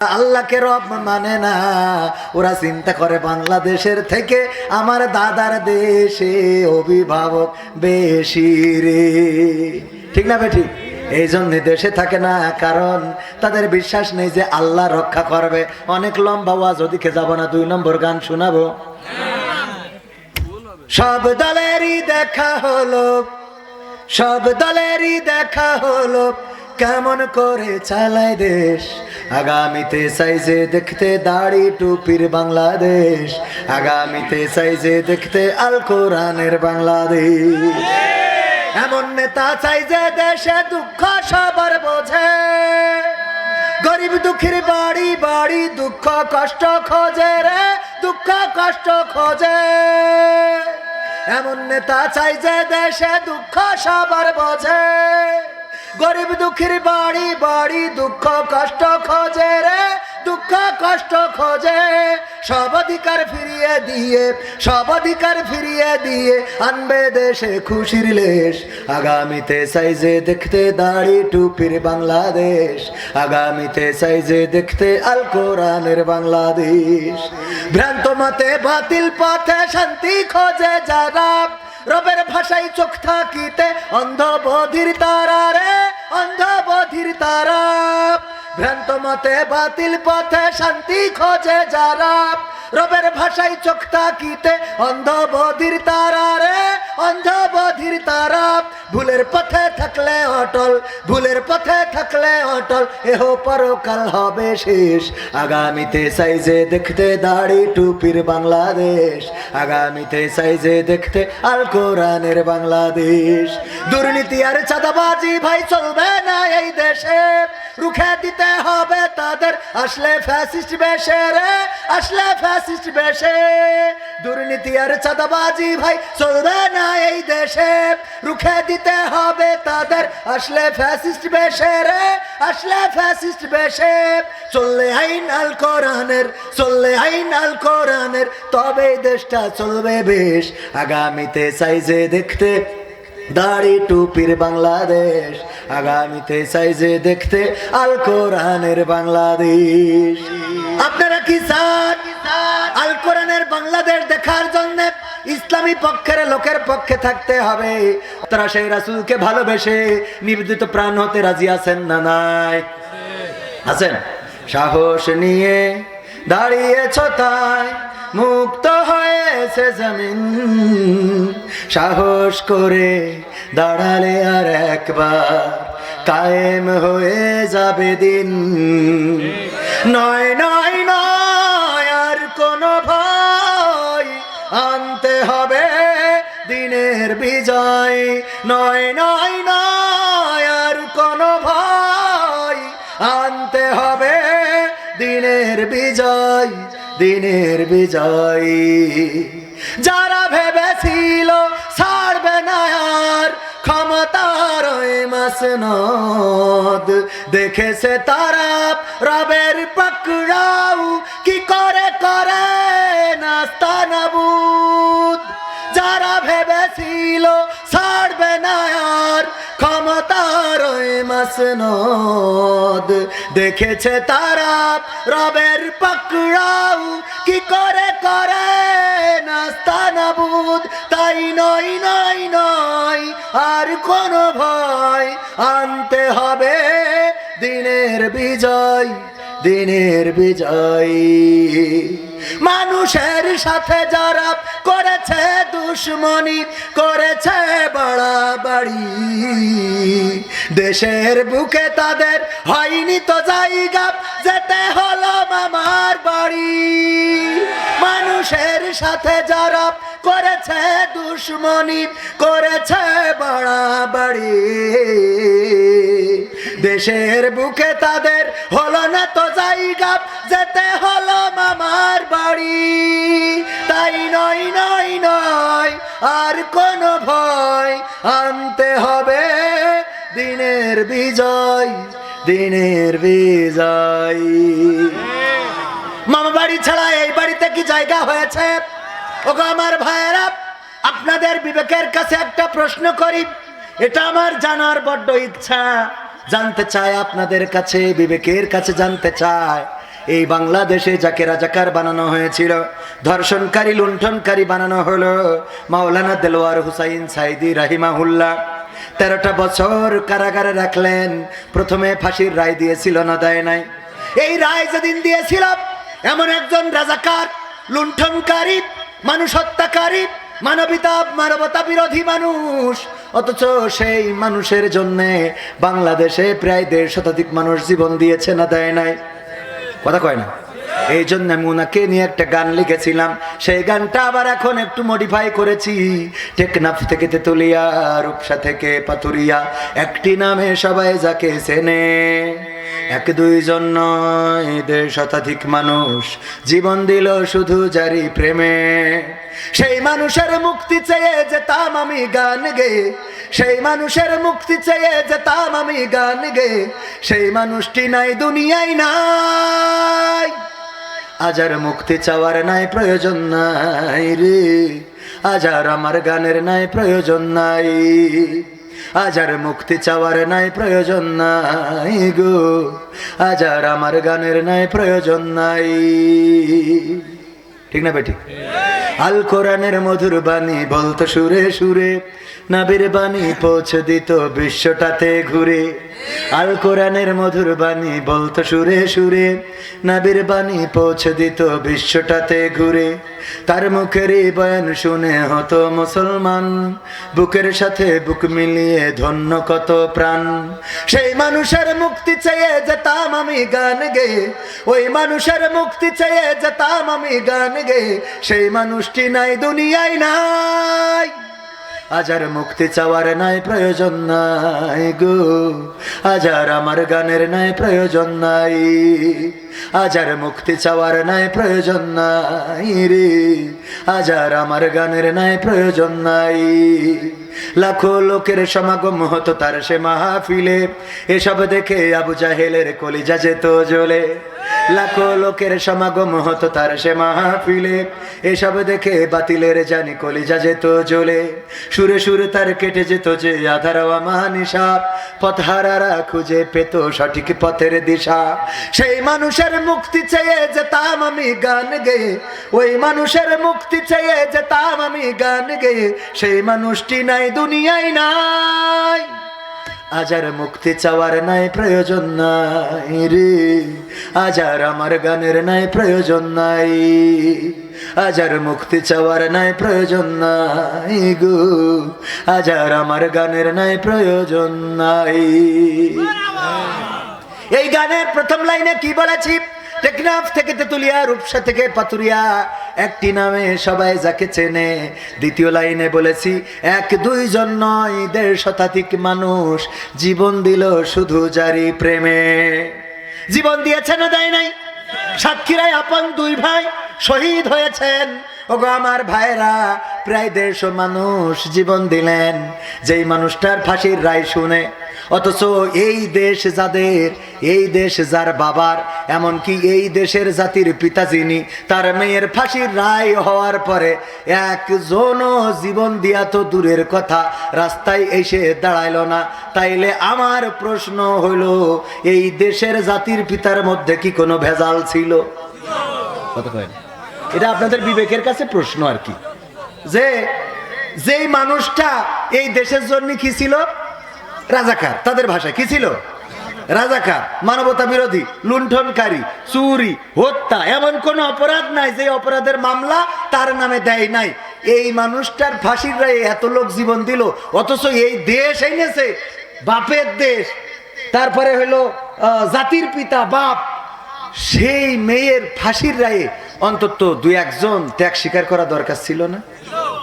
আল্লাহকে রব মানে না, ওরা চিন্তা করে বাংলাদেশের থেকে আমার দাদার দেশে অভিভাবক বেশি রে। ঠিক না বেঠিক? এই জন্য দেশে থাকে না, কারণ তাদের বিশ্বাস নেই যে আল্লাহ রক্ষা করবে। অনেক লম্বা ওয়াজ, ওদিকে যাব না, 2 নম্বর গান শোনাবো। সব দলেরই দেখা হলো, সব দলেরই দেখা হলো, কেমন করে চালায় দেশ। আগামীতে সাইজে দেখতে দাড়ি টুপির বাংলাদেশ, আগামীতে সাইজে দেখতে আল কোরআনের বাংলাদেশ। এমন নেতা চাই যে দেশে দুঃখ সবার বোঝে, গরিব দুঃখীর বাড়ি বাড়ি দুঃখ কষ্ট খোঁজে রে, দুঃখ কষ্ট খোঁজে। এমন নেতা চাই যে দেশে দুঃখ সবার বোঝে, গরিব দুঃখীর বাড়ি বাড়ি দুঃখ কষ্ট খোঁজে রে, দুঃখ কষ্ট খোঁজে। সব অধিকার ফিরিয়ে দিয়ে, সব অধিকার ফিরিয়ে দিয়ে আনবে দেশে খুশির লেশ। আগামীতে সাইজে দেখতে দাড়ি টুপির বাংলাদেশ, আগামীতে সাইজে দেখতে আল কোরআনের বাংলাদেশ। ভ্রান্ত মতে বাতিল পথে শান্তি খোঁজে যারা, রবের ভাষায় চোখ থাকিতে অন্ধ বধির তারা রে, অন্ধ বধির তারা। ভ্রান্ত মতে বাতিল পথে শান্তি খোঁজে যারা, রবের ভাষায় চোখ থাকিতে অন্ধ বধির তারা রে, অন্ধ বধির তারা। ভুলের পথে থাকলে অটল, ভুলের পথে থাকলে অটল, এহ পরকাল হবে শেষ। আগামীতে সাইজে দেখতে দাড়ি টুপির বাংলাদেশ, আগামীতে সাইজে দেখতে আল কোরআনের বাংলাদেশ। দুর্নীতি আর চাঁদাবাজি ভাই চলবে না এই দেশে, রুখে দিতে হবে তাদের আসলে ফ্যাসিস্ট বেশে রে, আসলে ফ্যাসিস্ট বেশে। দুর্নীতি আর চাঁদাবাজি ভাই চলবে না এই দেশে, রুখে দিতে হবে তাদের আসলে ফ্যাসিস্ট বেশে রে, আসলে ফ্যাসিস্ট বেশে। চললে আইন আল কোরআনের, চললে আইন আল কোরআনের, তবে দেশটা চলবে বেশ। আগামীতে সাইজে দেখতে দাড়ি টুপির বাংলাদেশ, আগামীতে সাইজে দেখতে আল কোরআনের বাংলাদেশ। আপনারা কি চান আল কোরআনের বাংলাদেশ দেখার জন্য? ইসলামী পক্ষের লোকের পক্ষে থাকতে হবে। তারা সেই রাসূলকে ভালোবেসে নিবেদিত প্রাণ হতে রাজি আছেন না নাই? আছেন? সাহস নিয়ে দাঁড়িয়েছ তাই মুক্ত হয়েছে জমিন, সাহস করে দাঁড়ালে আর একবার কায়েম হয়ে যাবে দিন। নয় নয় নয় আর কোনো ভয়, আনতে হবে দিনের বিজয়। নয় নয় নয় আর কোনো ভয়, আনতে হবে দিনের বিজয়, দিনের বিজয়। যারা ভেবেছিল ছাড়বে না আর ক্ষমতার ওই মাসনদ, দেখেছে তারা রবের পাকড়াও কি করে করে নাস্তানাবুদ। যারা ভেবেছিল ছাড়বে না আর ক্ষমতার ওই মাসনদ, দেখেছে তারা রবের পাকড়াও কি করে করে নাস্তানাবুদ। তাই নয় নয় নয় আর কোনো ভয়, আনতে হবে দিনের বিজয়, দিনের বিজয়। মানুষের সাথে যারা করেছে দুশ্মনী, করেছে বাড়াবাড়ি, দেশের বুকে তাদের হয়নি তো জায়গা, যেতে হলো মামার বাড়ি। মানুষের সাথে যারা করেছে দুশ্মনী, করেছে বাড়াবাড়ি, দেশের বুকে তাদের হলো না তো জায়গা, যেতে হলো মামার বাড়ি। তাই নয় নয় নয় আর কোনো ভয়, আনতে হবে দিনের বিজয়, দিনের বিজয়। মামা বাড়ি ছাড়া এই বাড়িতে কি জায়গা হয়েছে? ওগো আমার ভাইয়েরা, আপনাদের বিবেকের কাছে একটা প্রশ্ন করি, এটা আমার জানার বড্ড ইচ্ছা। জানতে চাই আপনাদের কাছে, বিবেকের কাছে জানতে চাই, এই বাংলাদেশে যাকে রাজাকার বানানো হয়েছিল, ধর্ষণকারী লুণ্ঠনকারী বানানো হলো মাওলানা দেলোয়ার হুসাইন সাইদি রাহিমাহুল্লাহ। 13টা বছর কারাগারে রাখলেন। প্রথমে ফাঁসির রায় দিয়েছিল না, দেয় নাই? এই রায় যেদিন দিয়েছিল, এমন একজন রাজাকার, লুণ্ঠনকারী, মানুষ হত্যাকারী, মানবতা বিরোধী মানুষ, অথচ সেই মানুষের জন্য বাংলাদেশে প্রায় 1.5 শতাধিক মানুষ জীবন দিয়েছে না, দেয় নাই? কথা কয় না। এই জন্য আমি ওনাকে নিয়ে একটা গান লিখেছিলাম। সেই গানটা আবার এখন একটু মডিফাই করেছি। টেকনাফ থেকে তেতুলিয়া, রূপসা থেকে পাথুরিয়া, একটি নামে সবাই যাকে চেনে। 1-2 জন নয়, 1.5 শতাধিক মানুষ জীবন দিল শুধু জারি প্রেমে। সেই মানুষের মুক্তি চেয়ে যেতাম আমি গান গে, সেই মানুষের মুক্তি চেয়ে যেতাম আমি গান গে। সেই মানুষটি নাই, দুনিয়ায় নাই। আজ আর মুক্তি চাওয়ার নাই প্রয়োজন নাই রে, আজ আর আমার গানের নাই প্রয়োজন নাই। আজ আর মুক্তি চাওয়ার নাই প্রয়োজন নাই গো, আজ আর আমার গানের নাই প্রয়োজন নাই। ঠিক না বেটি? আল কোরআনের মধুর বাণী বলতো সুরে সুরে, নবীর বাণী পৌঁছে দিত বিশ্বটাতে ঘুরে। আল কোরআনের মধুর বাণী বলতো সুরে সুরে, নবীর বাণী পৌঁছে দিত বিশ্বটাতে ঘুরে। তার মুখের বয়ান শুনে হতো মুসলমান, বুকের সাথে বুক মিলিয়ে ধন্য কত প্রাণ। সেই মানুষের মুক্তি চেয়ে যেতাম আমি গান গে, ওই মানুষের মুক্তি চেয়ে যেতাম আমি গান গে। সেই মানুষটি নাই, দুনিয়ায় নাই। আজ আর মুক্তি চাওয়ার নাই প্রয়োজন নাই গো, আজ আর আমার গানের নাই প্রয়োজন নাই। আজ আর মুক্তি চাওয়ার নাই প্রয়োজন নাই রে, আজ আর আমার গানের নাই প্রয়োজন নাই। লাখো লোকের সমাগম হতো তার সে মাহফিলে, এসব দেখে আবু জাহেলের কলিজা যেত জ্বলে। লাখো লোকের সমাগম হতো তার সে মাহফিলে, এসব দেখে বাতিলের জানি কলিজা যেত জ্বলে। সুরে সুরে তার কেটে যেত যে আধার আমানিশা, পথহারারা খুঁজে পেত সঠিক পথের দিশা। সেই মানুষের মুক্তি চেয়ে যেতাম আমি গান গে, ওই মানুষের মুক্তি চেয়ে যেতাম আমি গান গে। সেই মানুষটি নাই, দুনিয়ায় নাই। আজ আর মুক্তি চাওয়ার নাই প্রয়োজন নাই রে, আজ আর আমার গানের নাই প্রয়োজন নাই। আজ আর মুক্তি চাওয়ার নাই প্রয়োজন নাই গো, আজ আর আমার গানের নাই প্রয়োজন নাই। এই গানের প্রথম লাইনে কি বলেছি? টেকনাফ থেকে তেতুলিয়া, রূপসা থেকে পাথুরিয়া, একটি নামে সবাই যাকে চেনে। দ্বিতীয় লাইনে বলেছি 1-2 জন নয়, 1.5 শতাধিক মানুষ জীবন দিল শুধু জারি প্রেমে। জীবন দিয়েছে না, দেয় নাই? সাতক্ষীরায় আপন 2 ভাই শহীদ হয়েছেন। ওগো আমার ভাইরা, প্রায় 150 মানুষ জীবন দিলেন যেই মানুষটার ফাঁসির রায় শুনে। অথচ এই দেশ যাদের, এই দেশ যার বাবার, এমনকি এই দেশের জাতির পিতা যিনি, তার মেয়ের ফাঁসির রায় হওয়ার পরে একজনও জীবন দিয়া তো দূরের কথা, রাস্তায় এসে দাঁড়াইলো না। তাইলে আমার প্রশ্ন হলো, এই দেশের জাতির পিতার মধ্যে কি কোনো ভেজাল ছিল? কথা কয় না? এটা আপনাদের বিবেকের কাছে প্রশ্ন আর কি, যে যেই মানুষটা এই দেশের জন্য কি ছিল? রাজাকার। তাদের ভাষায় কি ছিল? রাজাকার, মানবতা বিরোধী, লুণ্ঠনকারী, চুরি, হত্যা, এমন কোন অপরাধ নাই যে অপরাধের মামলা তার নামে দেয় নাই। এই মানুষটার ফাঁসির রায়ে এত লোক জীবন দিল, অথচ এই দেশ এনেছে বাপের দেশ, তারপরে হলো জাতির পিতা বাপ, সেই মেয়ের ফাঁসির রায়ে অন্তত 2-1 জন ত্যাগ স্বীকার করা দরকার ছিল না?